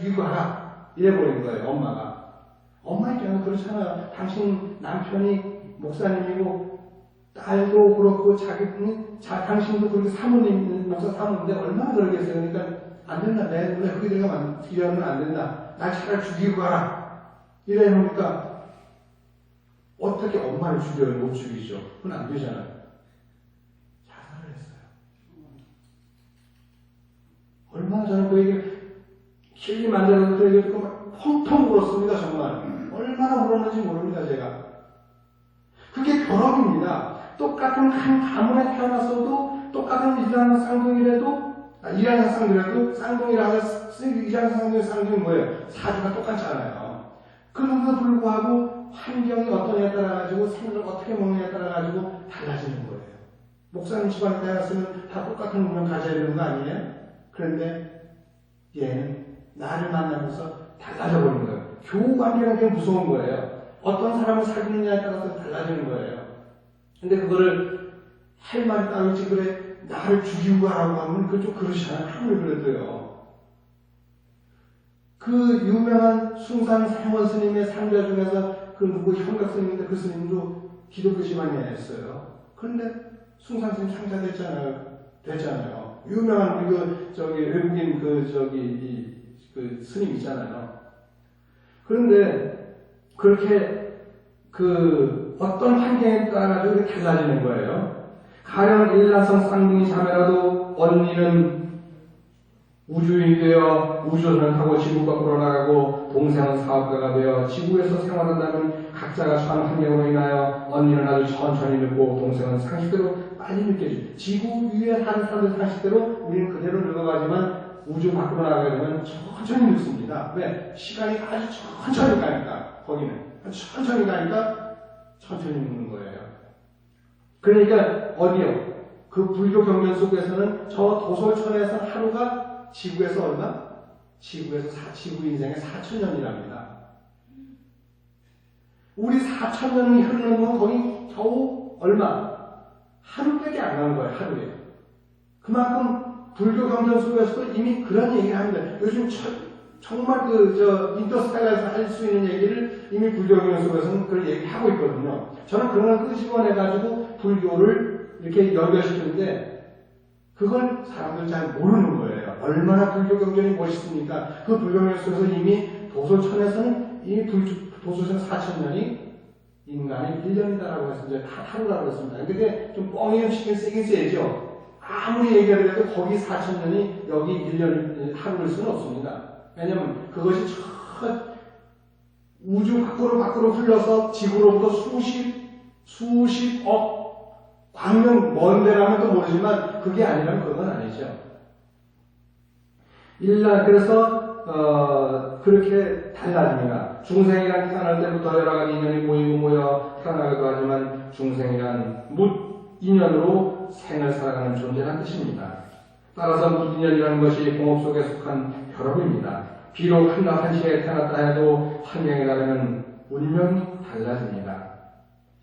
죽이고 하라. 이래버린 거예요, 엄마가. 엄마 입장은 그렇잖아요. 당신 남편이 목사님이고, 딸도 그렇고, 당신도 그렇게 사모님, 목사 사모인데 얼마나 그러겠어요. 그러니까, 안 된다. 원래 그게 내가 이러면 안 된다. 날 차라리 죽이고 가라. 이래 놓으니까, 어떻게 엄마를 죽여요? 못 죽이죠. 그건 안 되잖아요. 자살을 했어요. 얼마나 저는 그에게 길게 만들어서 그에게 막 펑펑 울었습니다, 정말. 얼마나 울었는지 모릅니다, 제가. 그게 결합입니다. 똑같은 한 가문에 태어났어도, 똑같은 일하는 쌍둥이라도, 일하는 쌍둥이라도, 쌍둥이라 해서, 일하는 쌍둥이 뭐예요? 사주가 똑같잖아요. 그런데도 불구하고, 환경이 어떠냐에 따라가지고, 생각을 어떻게 먹느냐에 따라가지고, 달라지는 거예요. 목사님 집안에 태어났으면 다 똑같은 운명 가져야 되는 거 아니에요? 그런데, 얘는 나를 만나면서 달라져 버린 거예요. 교우 관계가 그게 무서운 거예요. 어떤 사람을 사귀느냐에 따라서 달라지는 거예요. 근데 그거를 할 말이 따로 있지, 그래, 나를 죽이고 가라고 하면 그건 좀 그렇잖아요. 아무리 그래도요. 그 유명한 숭산 생원 스님의 상자 중에서 그 누구 현각 스님인데 그 스님도 기독교 집안이었어요. 그런데 숭산 스님 상자 됐잖아요. 유명한 외국인 그 스님 있잖아요. 그런데 그렇게 어떤 환경에 따라서 이렇게 달라지는 거예요. 가령 일란성 쌍둥이 자매라도 언니는 우주인이 되어 우주선을 타고 지구 밖으로 나가고 동생은 사업가가 되어 지구에서 생활한다면 각자가 처한 환경으로 인하여 언니는 아주 천천히 늙고 동생은 상식대로 빨리 늙게 지구 위에 사는 사람들 상식대로 우리는 그대로 늙어가지만 우주 밖으로 나가게 되면 천천히 늙습니다. 왜? 시간이 아주 천천히 가니까, 거기는. 아주 천천히 가니까 천천히 늙는 거예요. 그러니까, 어디요? 그 불교 경전 속에서는 저 도솔천에서 하루가 지구에서 얼마? 지구 인생의 4,000년이랍니다. 우리 4,000년이 흐르는 건 거의 겨우 얼마? 하루밖에 안 가는 거예요, 하루에. 그만큼 불교 경전 속에서도 이미 그런 얘기를 합니다. 요즘 정말 인터스텔라에서 할 수 있는 얘기를 이미 불교 경전 속에서는 그런 얘기를 하고 있거든요. 저는 그런 걸 끄집어내가지고 불교를 이렇게 연결시키는데 그걸 사람들 잘 모르는 거예요. 얼마나 불교 경전이 멋있습니까? 그 불교 경전 속에서 이미 도솔천에서는 이미 도솔천 4,000년이 인간이 1년이다라고 했습니다. 하루라고 했습니다. 근데 좀 뻥이 시긴 세긴 세죠. 아무리 얘기를 해도 거기 4,000년이 여기 1년 하루일 수는 없습니다. 왜냐면 그것이 우주 밖으로 흘러서 지구로부터 수십억 광년 먼 데라면 또 모르지만 그게 아니라면 그건 아니죠. 그래서 그렇게 달라집니다. 중생이란 태어날 때부터 여러 가지 인연이 모여 태어나기도 하지만 중생이란 인연으로 생을 살아가는 존재라는 뜻입니다. 따라서 무인연이라는 것이 공업 속에 속한 결합입니다. 비록 한날 시에 태어났다 해도 환경에 따르면 운명이 달라집니다.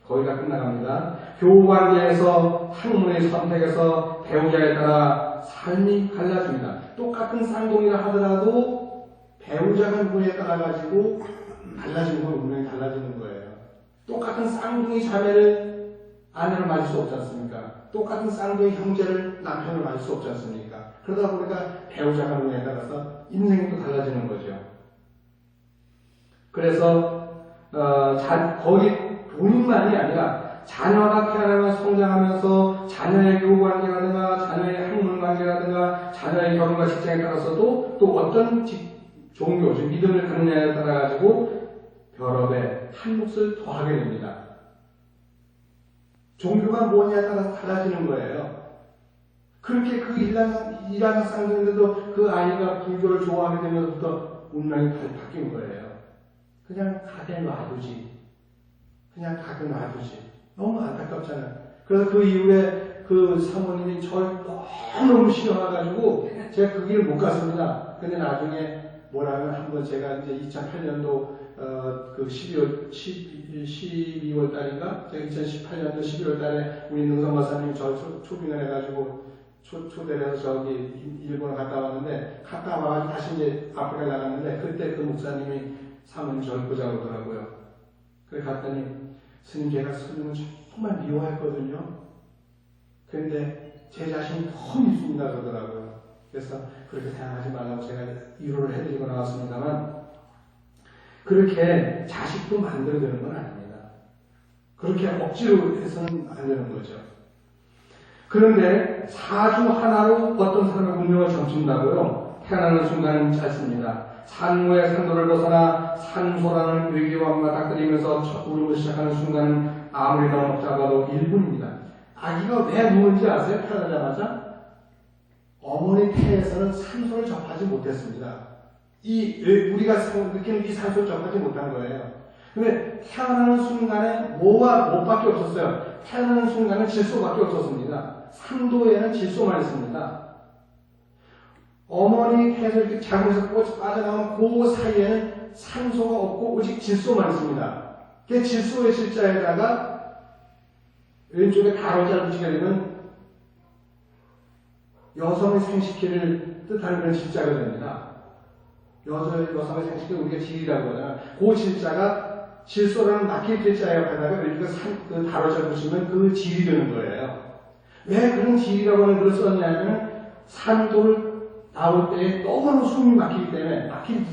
거기가 끝나갑니다. 교우관계에서 학문의 선택에서 배우자에 따라 삶이 달라집니다. 똑같은 쌍둥이라 하더라도 배우자가 누구에 따라 가지고 달라지는 건 운명이 달라지는 거예요. 똑같은 쌍둥이 자매를 아내를 맞을 수 없지 않습니까? 똑같은 쌍둥이 형제를 남편을 맞을 수 없지 않습니까? 그러다 보니까 배우자가 누구에 따라서 인생도 달라지는 거죠. 그래서 거기 본인만이 아니라 자녀가 태어나면 성장하면서 자녀의 교우관계라든가 자녀의 학문관계라든가 자녀의 결혼과 직장에 따라서도 또 어떤 종교, 즉 믿음을 갖느냐에 따라 가지고 결합에 한 몫을 더하게 됩니다. 종교가 뭐냐에 따라서 달라지는 거예요. 그렇게 그 일하는 쌍둥이인데도 그 아이가 불교를 좋아하게 되면서부터 운명이 바뀐 거예요. 그냥 가게 놔두지. 너무 안타깝잖아요. 그래서 그 이후에 그 사모님이 저를 너무 싫어해가지고 제가 그 길을 못 갔습니다. 근데 나중에 뭐라면 한번 제가 이제 2008년도 그 12월 달인가? 제가 2018년도 11월 달에 우리 능성 박사님이 저를 초빙을 해가지고 초대를 해서 저기 일본에 갔다 왔는데, 갔다 와가지고 다시 이제 아프리카 나갔는데, 그때 그 목사님이 사모님 저를 보자고 그러더라고요. 그래 갔더니, 스님 제가 스님을 정말 미워했거든요. 그런데 제 자신이 너무 믿습니다 그러더라고요. 그래서 그렇게 생각하지 말라고 제가 위로를 해드리고 나왔습니다만, 그렇게 자식도 만들어내는 건 아닙니다. 그렇게 억지로 해서는 안 되는 거죠. 그런데 사주 하나로 어떤 사람의 운명을 점친다고요? 태어나는 순간은 짧습니다. 산모의 산도를 벗어나 산소라는 위기와 맞닥뜨리면서 첫 울음을 시작하는 순간은 아무리 너무 작아도 1분입니다. 아기가 왜 우는지 아세요? 태어나자마자? 어머니 태에서는 산소를 접하지 못했습니다. 우리가 느끼는 이 산소를 접하지 못한 거예요. 근데 태어나는 순간에 뭐밖에 없었어요? 태어나는 순간에 질소밖에 없었습니다. 산도에는 질소만 있습니다. 어머니 태에서 이렇게 자궁에서 빠져나오면 그 사이에는 산소가 없고 오직 질소만 있습니다. 그 질소의 질자에다가 왼쪽에 가로자를 붙이게 되면 여성의 생식기를 뜻하는 그런 질자가 됩니다. 여성의 생식기를 우리가 질이라고 하잖아요. 그 질자가 질소라는 막힐 질자 옆에다가 우리가 그 가로자를 붙이면 그 질이 되는 거예요. 왜 그런 질이라고 하는 걸 썼냐면 산도를 나올 때 너무너무 숨이 막히기 때문에 막힌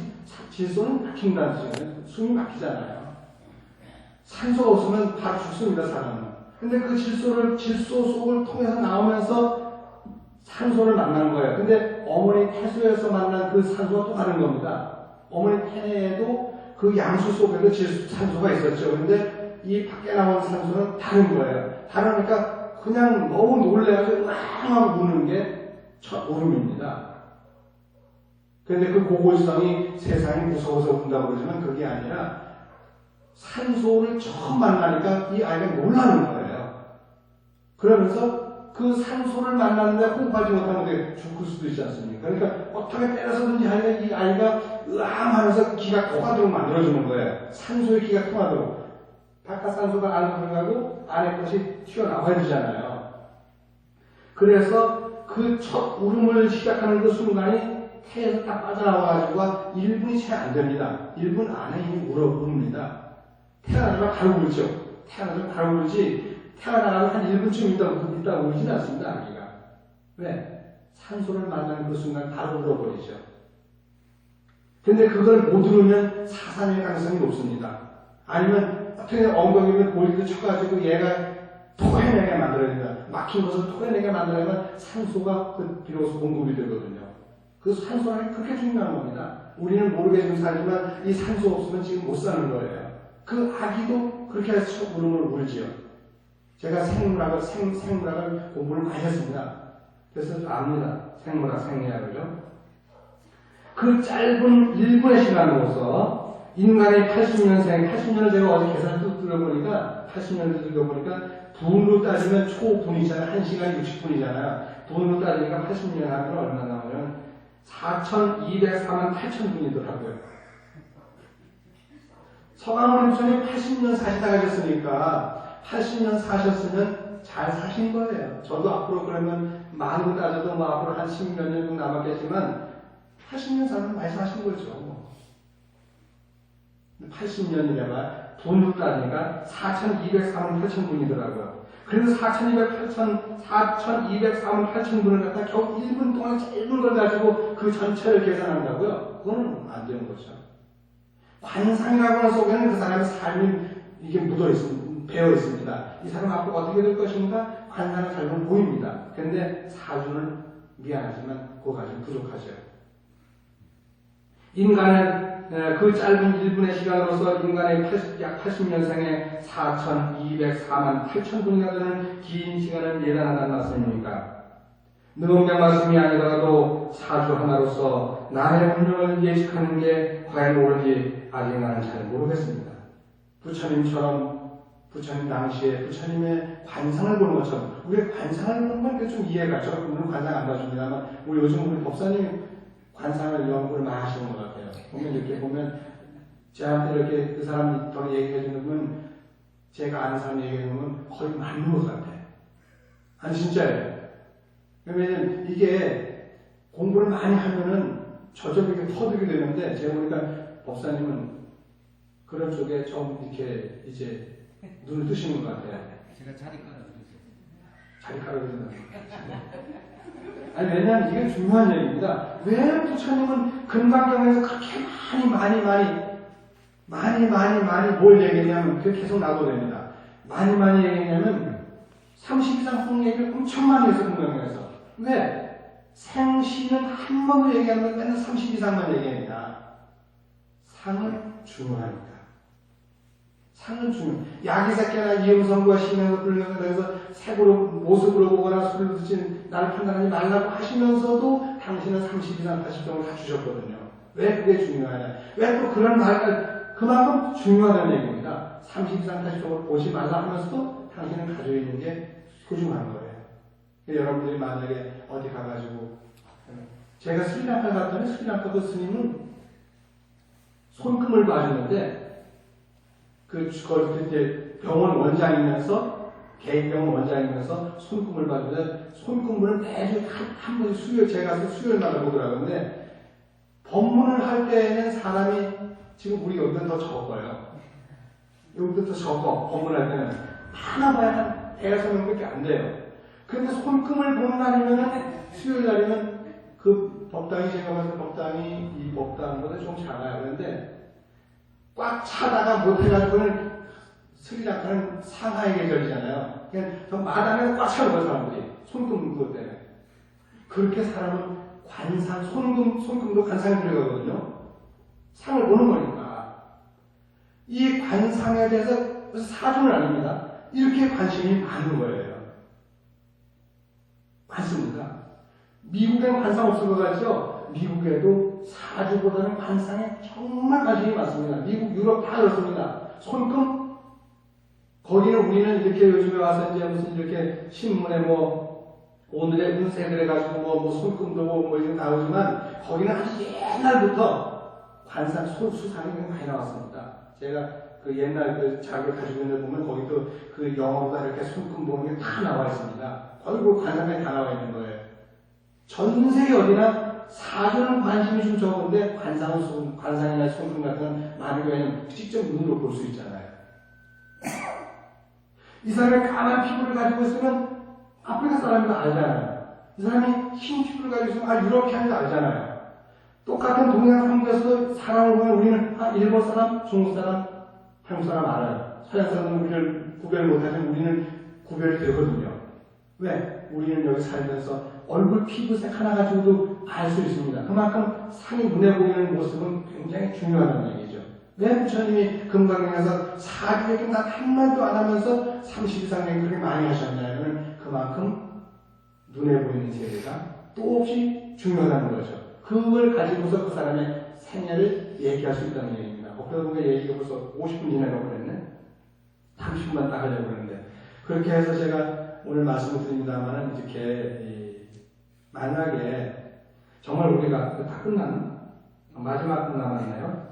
질소는 막힌다는 뜻이에요. 숨이 막히잖아요. 산소가 없으면 바로 죽습니다, 사람은. 근데 그 질소 속을 통해서 나오면서 산소를 만나는 거예요. 근데 어머니 태수에서 만난 그 산소가 또 다른 겁니다. 어머니 태에도 그 양수 속에도 산소가 있었죠. 근데 이 밖에 나온 산소는 다른 거예요. 다르니까 그냥 너무 놀래가지고 으앙하고 우는 게 첫 울음입니다. 그런데 그 고골성이 세상이 무서워서 운다고 그러지만 그게 아니라 산소를 처음 만나니까 이 아이가 놀라는 거예요. 그러면서 그 산소를 만났는데 호흡하지 못하는데 죽을 수도 있지 않습니까? 그러니까 어떻게 때려서든지 하니까 이 아이가 으앙하면서 기가 통하도록 만들어주는 거예요. 산소의 기가 통하도록. 바깥 산소가 안으로 들어가고 안에 것이 튀어나와야 되잖아요. 그래서 그 첫 울음을 시작하는 그 순간이 태에서 딱 빠져나와가지고 1분이 채 안 됩니다. 1분 안에 이미 우릅니다. 태어나자마자 바로 울죠. 태어나자마자 바로 울지, 태어나가면 한 1분쯤 있다 울지는 않습니다, 아기가. 왜? 산소를 만나는 그 순간 바로 울어버리죠. 근데 그걸 못 울으면 사산일 가능성이 높습니다. 아니면 어떻게 엉덩이를 골디를 쳐가지고 얘가 토해내게 만들어야 된다. 막힌 것을 토해내게 만들어야만 산소가 비로소 공급이 되거든요. 그 산소는 그렇게 중요한 겁니다. 우리는 모르게 지금 살지만 이 산소 없으면 지금 못 사는 거예요. 그 아기도 그렇게 해서 첫 울음을 울지요. 제가 생물학을 공부를 많이 했습니다. 그래서 압니다. 생물학, 생리학을요. 그 짧은 1분의 시간으로서 인간의 80년을 제가 어제 계산을 들어보니까 80년을 들어보니까 분으로 따지면 초분이잖아요. 1시간 60분이잖아요. 분으로 따지니까 80년 하면 얼마 나오면 4,204만 8,000분이더라고요. 서강원 목사님 80년 사시다 가셨으니까 80년 사셨으면 잘 사신 거예요. 저도 앞으로 그러면 만으로 따져도 앞으로 한 10몇 년 정도 남았겠지만 80년 사면 많이 사신 거죠. 80년이래봐 돈으로 따지니까 4,204만 8,000분이더라고요. 그래서 4,204만 8,000분을 갖다 겨우 1분 동안 짧은 걸 가지고 그 전체를 계산한다고요? 그건 안 되는 거죠. 관상이라고 하는 속에는 그 사람의 삶이 이게 묻어 있습니다. 배어 있습니다. 이 사람 앞으로 어떻게 될 것인가? 관상의 삶은 보입니다. 그런데 사주는 미안하지만 그거 가지고 부족하죠. 인간은 그 짧은 1분의 시간으로서 인간의 약 80년생에 4,204만 8,000분이나 되는 긴 시간을 예단한다는 말씀입니까? 능엄한 말씀이 아니더라도 사주 하나로서 나의 운명을 예측하는 게 과연 옳은지 아직 나는 잘 모르겠습니다. 부처님 당시에 부처님의 관상을 보는 것처럼 우리가 관상을 보는 건 좀 이해가 가죠. 물론 관상 안 봐줍니다만 우리 요즘 우리 법사님 관상을 연구를 많이 하시는 것 같아요. 보면 이렇게 보면 저한테 이렇게 그 사람이 더 얘기해 주는 제가 아는 사람 얘기해 주면 거의 맞는 것 같아요. 아니 진짜예요. 왜냐면 이게 공부를 많이 하면은 저절로 터득이 되는데, 제가 보니까 법사님은 그런 쪽에 좀 이렇게 이제 눈을 뜨시는 것 같아요. 제가 자리 깔아드렸어요. 자리 깔아드린다. 아니, 왜냐면 이게 중요한 얘기입니다. 왜 부처님은 금강경에서 그렇게 많이 뭘 얘기했냐면, 그게 계속 나도 됩니다. 많이 얘기했냐면, 32상 홍 얘기를 엄청 많이 했어, 금강경에서. 왜? 생시는 한 번도 얘기 안 하면 맨날 32상만 얘기합니다. 상은 중요하니까. 상은 중요. 야기새끼나 이음성과 시면서 불면서 그래서 색으로, 모습으로 보거나 소리로 듣지 나를 판단하지 말라고 하시면서도 당신은 32상 80성을 다 주셨거든요. 왜 그게 중요하냐. 왜 또 그런 말까지, 그만큼 중요하다는 얘기입니다. 32상 80성을 보지 말라 하면서도 당신은 가지고 있는 게 소중한 거예요. 여러분들이 만약에 어디 가가지고, 제가 스리랑카 갔더니 스리랑카 그 스님은 손금을 봐주는데, 그때 병원 원장이면서, 개인병원 원장이면서 손금을 봐주는데, 손금을 매주 한 번씩 제가 수요일마다 보더라고요. 근데, 법문을 할 때에는 사람이, 지금 우리 여기는 더 적어요. 여기도 더 적어, 법문할 때는. 하나 봐야 한 대여섯 명밖에 안 돼요. 그런데 손금을 보는 날이면, 수요일 날이면, 그 법당이, 제가 봤을 때 법당이 이 법당보다 좀 작아요. 그런데 꽉 차다가 못해가지고는 스리랑카는 상하이 계절이잖아요. 그냥 저 마당에 꽉 차는 거예요, 사람들이. 손금 그것 때문에. 그렇게 사람은 관상, 손금도 관상에 들어가거든요. 상을 보는 거니까. 이 관상에 대해서 사주는 아닙니다. 이렇게 관심이 많은 거예요. 많습니다. 미국에는 관상 없을 것 같죠? 미국에도 사주보다는 관상에 정말 관심이 많습니다. 미국, 유럽 다 그렇습니다. 손금? 거기는 우리는 이렇게 요즘에 와서 이제 무슨 이렇게 신문에 오늘의 운세를 해가지고 뭐 손금도 뭐 이런 나오지만 거기는 아주 옛날부터 관상, 수상이 많이 나왔습니다. 제가 그 옛날 그 자료를 가지고 있는 데 보면 거기도 그 영어보다 이렇게 손금 보는 게 다 나와 있습니다. 거기 그 관상에 다 나와 있는 거예요. 전 세계 어디나 사주는 관심이 좀 적은데 관상이나 손금 같은 건 많은 경우에는 직접 눈으로 볼 수 있잖아요. 이 사람이 까만 피부를 가지고 있으면 아프리카 사람인 거 알잖아요. 이 사람이 흰 피부를 가지고 있으면 유러피안인 거 알잖아요. 똑같은 동양 한국에서도 사람을 보면 우리는 일본 사람, 중국 사람, 한국 사람 알아요. 서양 사람은 우리를 구별 못하지만 우리는 구별이 되거든요. 왜? 우리는 여기 살면서 얼굴 피부색 하나 가지고도 알 수 있습니다. 그만큼 상이 눈에 보이는 모습은 굉장히 중요하다는 얘기죠. 왜 부처님이 금강경에서 사주 얘기 단 한마디도 안 하면서 32상 얘기 그렇게 많이 하셨냐면 그만큼 눈에 보이는 세계가 또 없이 중요하다는 거죠. 그걸 가지고서 그 사람의 생애를 얘기할 수 있다는 얘기입니다. 어떻게 보면 얘기가 벌써 50분 지나가고 그랬네. 30분만 딱 하려고 그랬는데 그렇게 해서 제가 오늘 말씀을 드립니다만 이렇게 만약에 정말 우리가 다 끝났나? 마지막 분 남았나요?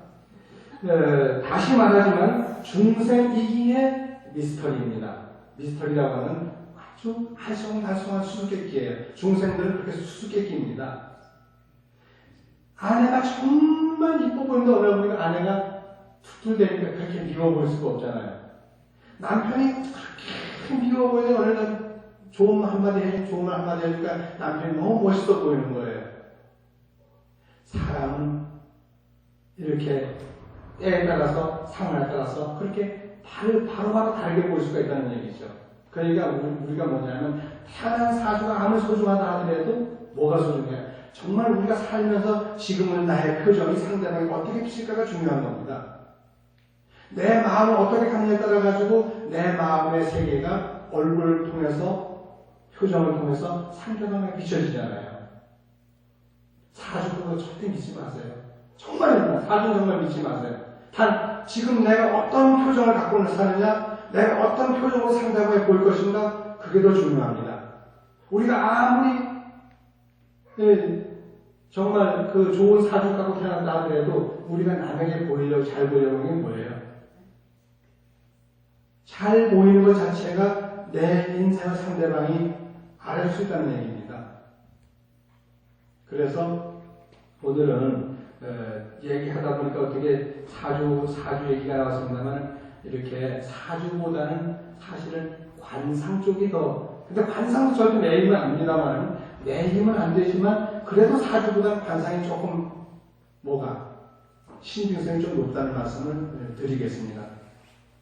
다시 말하지만 중생이기의 미스터리입니다. 미스터리라고 하는 아주 알쏭달쏭한 수수께끼예요. 중생들은 그렇게 수수께끼입니다. 아내가 정말 이뻐 보이는데 어느 날 보니까 아내가 툭툭대니까 그렇게 미워 보일 수가 없잖아요. 남편이 그렇게 미워 보이는데 어느 날 좋은 말 한마디 해주니까 남편이 너무 멋있어 보이는 거예요. 사람은 이렇게 때에 따라서 상황에 따라서 그렇게 바로바로 다르게 보일 수가 있다는 얘기죠. 그러니까 우리가 뭐냐면 태어난 사주가 아무리 소중하다 하더라도 뭐가 소중해요? 정말 우리가 살면서 지금은 나의 표정이 상대방이 어떻게 비칠까가 중요한 겁니다. 내 마음을 어떻게 갖느냐에 따라 가지고 내 마음의 세계가 얼굴을 통해서 표정을 통해서 상대방에 비춰지잖아요. 사주 그거 절대 믿지 마세요. 정말입니다. 사주는 정말 믿지 마세요. 단 지금 내가 어떤 표정을 갖고 사느냐, 내가 어떤 표정으로 상대방에 보일 것인가, 그게 더 중요합니다. 우리가 아무리 정말 그 좋은 사주 갖고 태어났다 하더라도 우리가 남에게 보이려고 잘 보이려고 하는 게 뭐예요? 잘 보이는 것 자체가 내 인생을 상대방이 알아줄 수 있다는 얘기입니다. 그래서 오늘은 얘기하다 보니까 어떻게 사주 얘기가 나왔습니다만 이렇게 사주보다는 사실은 관상 쪽이 더, 근데 관상도 저도 매이면 압니다만 매이면 안 되지만 그래도 사주보다 관상이 조금 신빙성이 좀 높다는 말씀을 드리겠습니다.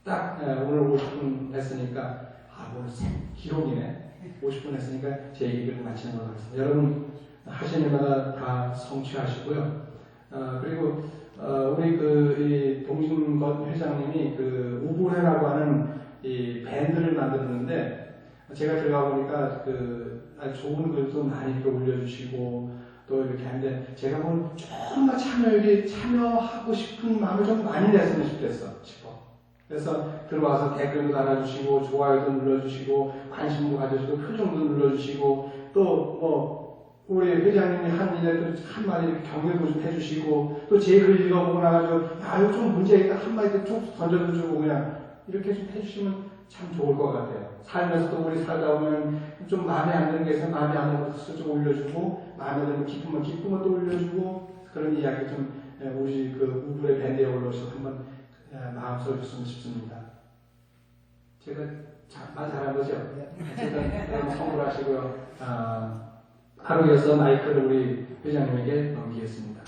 딱 오늘 50분 했으니까 오늘 기록이네. 50분 했으니까 제 얘기를 마치는 걸로 하겠습니다. 여러분 하시는 마다 다 성취하시고요. 그리고 우리 이 동진건 회장님이 우불회라고 하는 이 밴드를 만들었는데 제가 들어가 보니까 아주 좋은 글도 많이 이렇게 올려주시고 또 이렇게 하는데 제가 조금만 참여하고 싶은 마음을 좀 많이 냈으면 싶어. 그래서 들어와서 댓글도 달아주시고 좋아요도 눌러주시고 관심도 가져주시고 표정도 눌러주시고 또 우리 회장님이 한 일에 한마디 이렇게 격려도 좀 해주시고 또 제 글 읽어보고 나가지고 이거 좀 문제 있다 한마디 쭉 던져주고 그냥 이렇게 좀 해주시면 참 좋을 것 같아요. 살면서도 우리 살다 보면 좀 마음에 안 드는 게 있으면 마음에 안 드는 것도 좀 올려주고 마음에 드는 기쁜 것도 올려주고 그런 이야기 좀 우리 우불의 밴드에 올라오셔서 한번 마음 써줬으면 싶습니다. 제가 말 잘한 거죠? 어쨌든 성불하시고요. 하루 이어서 마이크를 우리 회장님에게 넘기겠습니다.